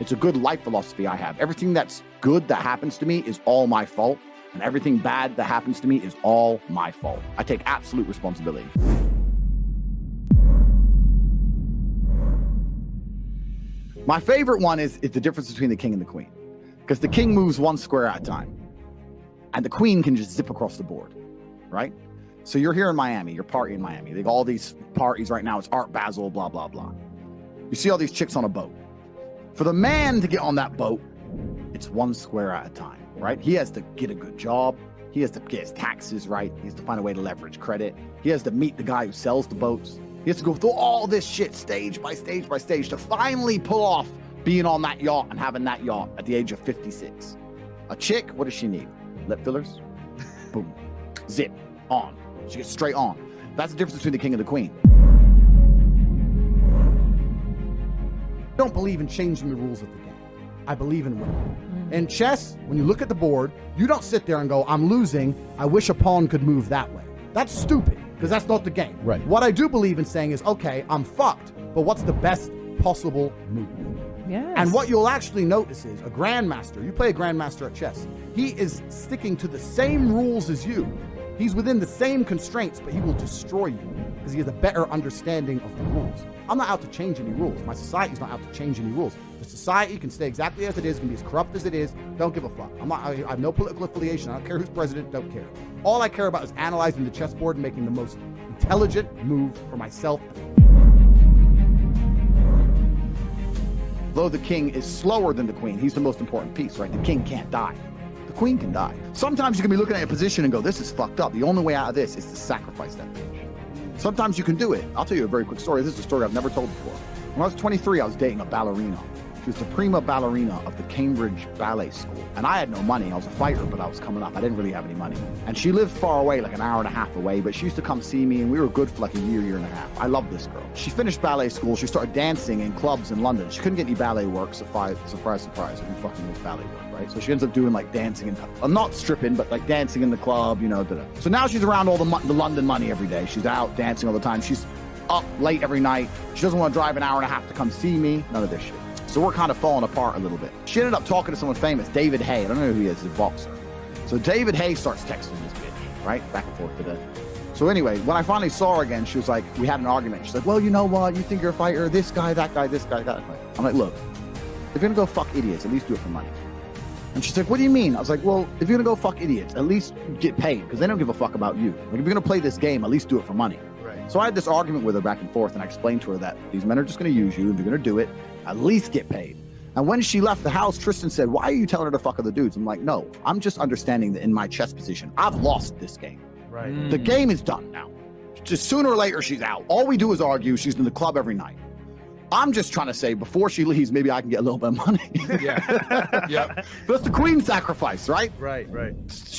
It's a good life philosophy I have. Everything that's good that happens to me is all my fault, and everything bad that happens to me is all my fault. I take absolute responsibility. My favorite one is the difference between the king and the queen, because the king moves one square at a time, and the queen can just zip across the board, right? So you're here in Miami, you're partying in Miami. They got all these parties right now. It's Art Basel, blah, blah, blah. You see all these chicks on a boat. For the man to get on that boat, it's one square at a time, right? He has to get a good job. He has to get his taxes right. He has to find a way to leverage credit. He has to meet the guy who sells the boats. He has to go through all this shit stage by stage by stage to finally pull off being on that yacht and having that yacht at the age of 56. A chick, what does she need? Lip fillers? Boom. Zip. On. She gets straight on. That's the difference between the king and the queen. I don't believe in changing the rules of the game. I believe in winning. In chess, when you look at the board, you don't sit there and go, I'm losing. I wish a pawn could move that way. That's stupid, because that's not the game. Right. What I do believe in saying is, okay, I'm fucked, but what's the best possible move? Yes. And what you'll actually notice is a grandmaster, you play a grandmaster at chess, he is sticking to the same rules as you. He's within the same constraints, but he will destroy you because he has a better understanding of the rules. I'm not out to change any rules. My society's not out to change any rules. The society can stay exactly as it is, can be as corrupt as it is. Don't give a fuck. I have no political affiliation. I don't care who's president, don't care. All I care about is analyzing the chessboard and making the most intelligent move for myself. Though the king is slower than the queen, he's the most important piece, right? The king can't die. The queen can die. Sometimes you can be looking at a position and go, this is fucked up. The only way out of this is to sacrifice that bitch. Sometimes you can do it. I'll tell you a very quick story. This is a story I've never told before. When I was 23, I was dating a ballerina. She was the prima ballerina of the Cambridge Ballet School. And I had no money. I was a fighter, but I was coming up. I didn't really have any money. And she lived far away, like an hour and a half away, but she used to come see me, and we were good for like a year and a half. I loved this girl. She finished ballet school. She started dancing in clubs in London. She couldn't get any ballet work. Surprise, surprise. Who fucking knows ballet work, right? So she ends up doing like dancing and not stripping, but like dancing in the club, you know. So now she's around all the London money every day. She's out dancing all the time. She's up late every night. She doesn't want to drive an hour and a half to come see me. None of this shit. So we're kind of falling apart a little bit. She ended up talking to someone famous, David Hay. I don't know who he is, he's a boxer. So David Hay starts texting this bitch, right? Back and forth to that. So anyway, when I finally saw her again, she was like, we had an argument. She's like, well, you know what? You think you're a fighter, this guy, that guy, this guy, that guy. I'm like, look, if you're gonna go fuck idiots, at least do it for money. And she's like, what do you mean? I was like, well, if you're gonna go fuck idiots, at least get paid, because they don't give a fuck about you. Like, if you're gonna play this game, at least do it for money. Right. So I had this argument with her back and forth, and I explained to her that these men are just gonna use you. If you're gonna do it, at least get paid. And when she left the house, Tristan said, why are you telling her to fuck other dudes? I'm like, no, I'm just understanding that in my chess position, I've lost this game. Right. The game is done now. Just sooner or later, she's out. All we do is argue. She's in the club every night. I'm just trying to say, before she leaves, maybe I can get a little bit of money. Yeah. Yep. That's the queen sacrifice, right? Right.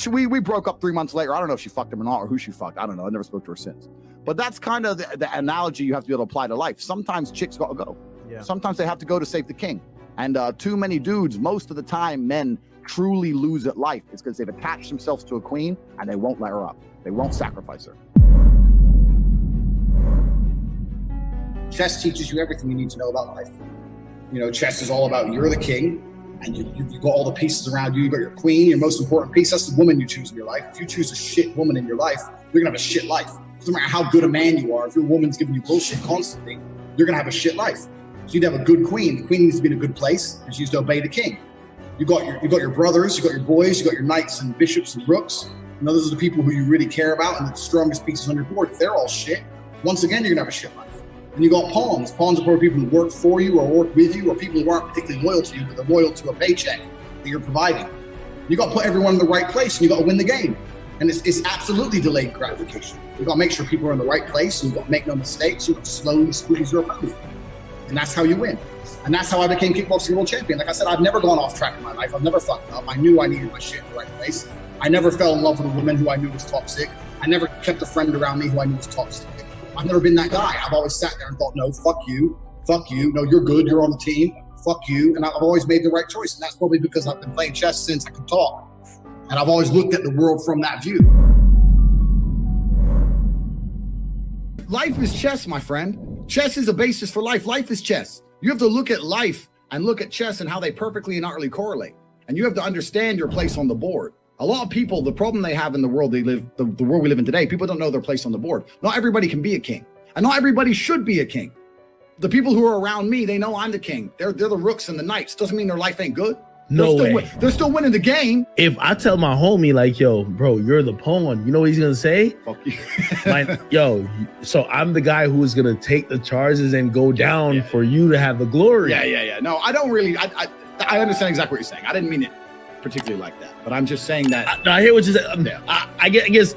We broke up 3 months later. I don't know if she fucked him or not, or who she fucked. I don't know. I never spoke to her since. But that's kind of the analogy you have to be able to apply to life. Sometimes chicks got to go. Yeah. Sometimes they have to go to save the king. And too many dudes, most of the time, men truly lose at life. It's because they've attached themselves to a queen and they won't let her up. They won't sacrifice her. Chess teaches you everything you need to know about life. You know, chess is all about you're the king and you've got all the pieces around you. You've got your queen, your most important piece. That's the woman you choose in your life. If you choose a shit woman in your life, you're going to have a shit life. It doesn't matter how good a man you are. If your woman's giving you bullshit constantly, you're going to have a shit life. So you'd have a good queen. The queen needs to be in a good place, and she needs to obey the king. You got your brothers, you got your boys, you got your knights and bishops and rooks. You know, those are the people who you really care about and the strongest pieces on your board. If they're all shit, once again, you're gonna have a shit life. And you got pawns. Pawns are probably people who work for you or work with you, or people who aren't particularly loyal to you, but they're loyal to a paycheck that you're providing. You got to put everyone in the right place, and you got to win the game. And it's absolutely delayed gratification. You got to make sure people are in the right place, and you got to make no mistakes. You got to slowly squeeze your opponent. And that's how you win. And that's how I became kickboxing world champion. Like I said, I've never gone off track in my life. I've never fucked up. I knew I needed my shit in the right place. I never fell in love with a woman who I knew was toxic. I never kept a friend around me who I knew was toxic. I've never been that guy. I've always sat there and thought, no, fuck you. No, you're good. You're on the team. Fuck you. And I've always made the right choice. And that's probably because I've been playing chess since I could talk. And I've always looked at the world from that view. Life is chess, my friend. Chess is a basis for life. Life is chess. You have to look at life and look at chess and how they perfectly and utterly correlate. And you have to understand your place on the board. A lot of people, the problem they have in the world they live, the world we live in today, people don't know their place on the board. Not everybody can be a king, and not everybody should be a king. The people who are around me, they know I'm the king. They're the rooks and the knights. Doesn't mean their life ain't good. No way. They're still winning the game. If I tell my homie, like, yo, bro, you're the pawn, you know what he's gonna say? Fuck you. Like, yo, so I'm the guy who is gonna take the charges and go down for you to have the glory. Yeah. No, I don't really. I understand exactly what you're saying. I didn't mean it particularly like that, but I'm just saying that. I hear what you're saying. I guess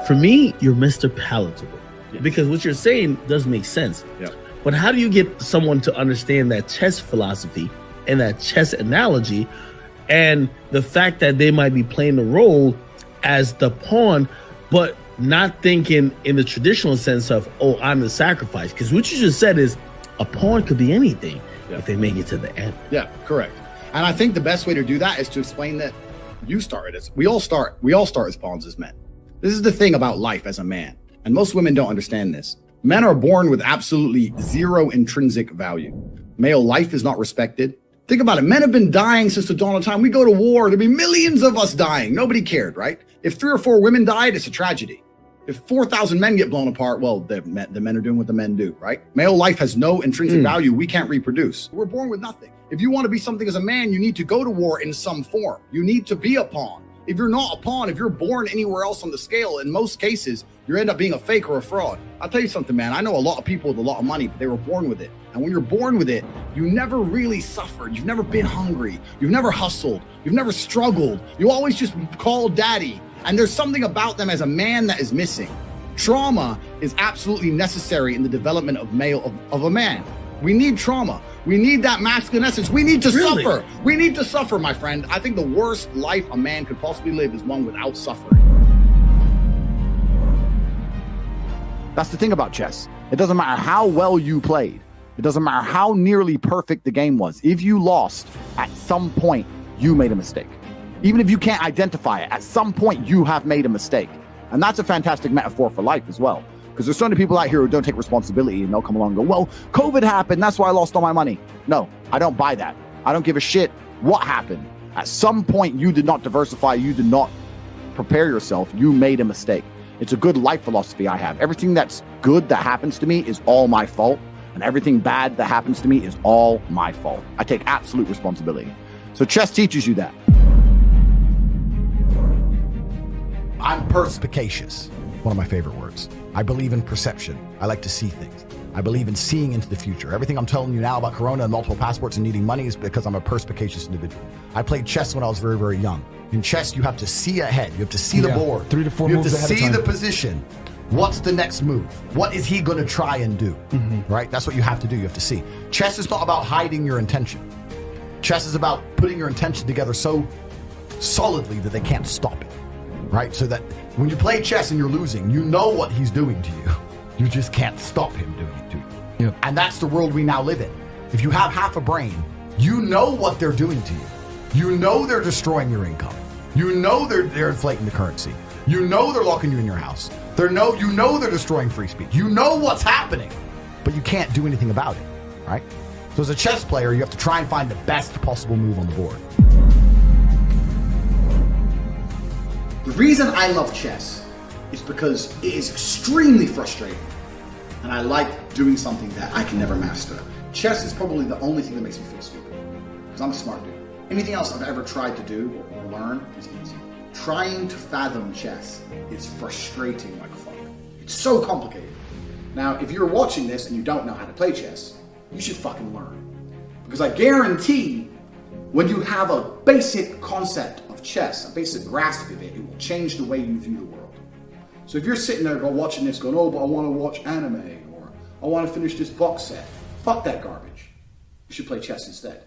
for me, you're Mr. Palatable because what you're saying does make sense. Yeah. But how do you get someone to understand that chess philosophy and that chess analogy and the fact that they might be playing the role as the pawn, but not thinking in the traditional sense of, oh, I'm the sacrifice? Because what you just said is a pawn could be anything if they make it to the end. Yeah, correct. And I think the best way to do that is to explain that you started as we all start as pawns as men. This is the thing about life as a man, and most women don't understand this. Men are born with absolutely zero intrinsic value. Male life is not respected. Think about it. Men have been dying since the dawn of time. We go to war, there'd be millions of us dying. Nobody cared, right? If 3 or 4 women died, it's a tragedy. If 4,000 men get blown apart, well, the men are doing what the men do, right? Male life has no intrinsic value. We can't reproduce. We're born with nothing. If you want to be something as a man, you need to go to war in some form. You need to be a pawn. If you're not a pawn, if you're born anywhere else on the scale, in most cases, you end up being a fake or a fraud. I'll tell you something, man. I know a lot of people with a lot of money, but they were born with it. And when you're born with it, you never really suffered. You've never been hungry. You've never hustled. You've never struggled. You always just call daddy. And there's something about them as a man that is missing. Trauma is absolutely necessary in the development of a man. We need trauma. We need that masculine essence. We need to suffer. We need to suffer, my friend. I think the worst life a man could possibly live is one without suffering. That's the thing about chess. It doesn't matter how well you played. It doesn't matter how nearly perfect the game was. If you lost, at some point, you made a mistake. Even if you can't identify it, at some point, you have made a mistake. And that's a fantastic metaphor for life as well. Because there's so many people out here who don't take responsibility, and they'll come along and go, well, COVID happened, that's why I lost all my money. No, I don't buy that. I don't give a shit what happened. At some point, you did not diversify, you did not prepare yourself, you made a mistake. It's a good life philosophy I have. Everything that's good that happens to me is all my fault, and everything bad that happens to me is all my fault. I take absolute responsibility. So chess teaches you that. I'm perspicacious. One of my favorite words. I believe in perception. I like to see things. I believe in seeing into the future. Everything I'm telling you now about Corona and multiple passports and needing money is because I'm a perspicacious individual. I played chess when I was very, very young. In chess, you have to see ahead. You have to see the board. 3 to 4 moves ahead of time. You have to see the position. What's the next move? What is he going to try and do? Right? That's what you have to do. You have to see. Chess is not about hiding your intention. Chess is about putting your intention together so solidly that they can't stop it. Right? So that when you play chess and you're losing, you know what he's doing to you. You just can't stop him doing it to you. Yep. And that's the world we now live in. If you have half a brain, you know what they're doing to you. You know they're destroying your income. You know they're inflating the currency. You know they're locking you in your house. You know they're destroying free speech. You know what's happening, but you can't do anything about it, right? So as a chess player, you have to try and find the best possible move on the board. The reason I love chess is because it is extremely frustrating, and I like doing something that I can never master. Chess is probably the only thing that makes me feel stupid, because I'm a smart dude. Anything else I've ever tried to do or learn is easy. Trying to fathom chess is frustrating like fuck. It's so complicated. Now, if you're watching this and you don't know how to play chess, you should fucking learn. Because I guarantee when you have a basic concept of chess, a basic grasp of it, it will change the way you view the world. So if you're sitting there watching this going, oh, but I want to watch anime, or I want to finish this box set, fuck that garbage. You should play chess instead.